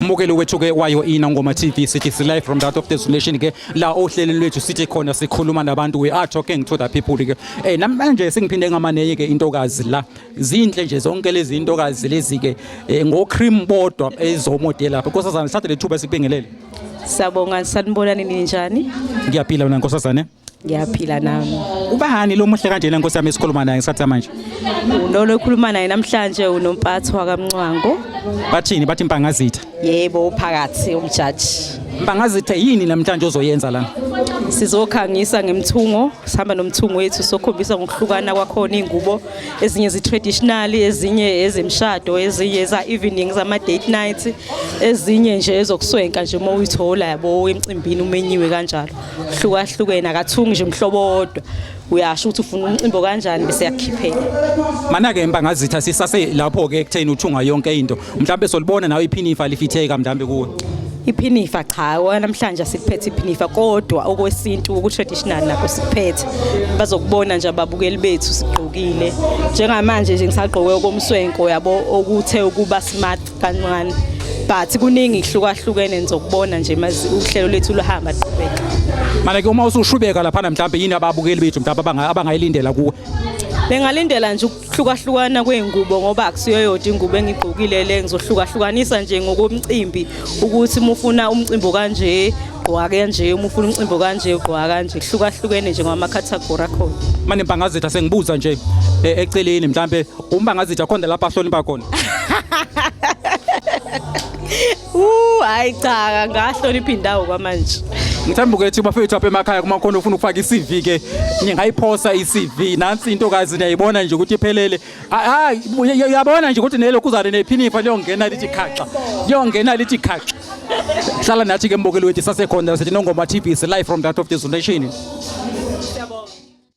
Mbukelo wethu ke wayo iNongoma TV sithi si live from that of this nation ke la ohlelweni lwethu sithi khona sikhuluma nabantu, we are talking to the people ke namanje singiphinde ngamaneye ke intokazi la zinhle nje zonke lezi intokazi lezi ke ngo cream bodwa ezomodela lapha. Nkosazana sithathe lethuba sikubingelele. Siyabonga, sanibona nini njani? Ngiyaphila mina Nkosazana. Ngiyaphila nami. Ubahani lo muhle kanjena Nkosi yami esikhuluma naye ngesikhathi manje? Lo okhuluma naye namhlanje unomphathi wakaMncwango. Bathini bathi Mpangazitha? Yebo, phakathi umjaji. Mpangazitha yini namhlanje ozoyenza lana? Sizokhangisa ngemthungo, sihamba nomthungo wethu sokhombisa ngokuhlukana kwakhona ingubo, ezinye zi-traditional, ezinye ezemshado, ezinye za evenings ama date night, ezinye nje ezokuswenka nje uma uyithola yabo emcimbini umenyiwe kanjalo. Hlukahlukene akathungi nje umhlobo wodwa. Uyasho ukuthi ufuna umcimbo kanjani bese yakhiphela. Mana ke Mpangazitha sisase lapho ke ekutheni uthunga yonke into. Mhlambe solibona nawe iphinifa lifitheka mhlambe kuwe. Iphinifa cha, namhlanje asiphethe iphinifa kodwa okwesintu oku-traditional nakho siphethe. Bazokubona nje ababukeli bethu sigqokile. Njengamanje nje ngisagqoke okomswenko yabo okuthe ukuba smart kancane. But kuningi ihlukahlukene nizokubona nje mazi uhlelo lethu luhamba qhubeka. Mana ke uma usushubeka lapha mhlambe yini ababukeli bethu mhlawumbe abangayilindela kuwe? Bengalindela nje ukuhlukahlukana kwengubo ngoba akusiyo yodwa ingubo engigqokile le ngizohlukahlukanisa nje ngokomcimbi ukuthi uma ufuna umcimbo kanje gqoka kanje, uma ufuna umcimbo kanje gqoka kanje, hlukahlukene nje ngama category akhona. Manje Mpangazitha sengibuza nje eceleni mhlambe uMpangazitha khona lapha ahlonipha khona. Hayi cha, ngahlonipha indawo kwamanje. Ngithemba ukuthi bafethu apha emakhaya kuma khona ufuna ukufaka iCV ke ngingayiphosa iCV nansi intokazi niyayibona nje ukuthi iphelele. Hayi uyabona nje ukuthi nelokhu uzale nephinifa liyongena lithi khaxa. Liyongena lithi khaxa. Hlala nathi ke mbokeli wethu sasekhona sithi Nongoma TV is live from that of this nation.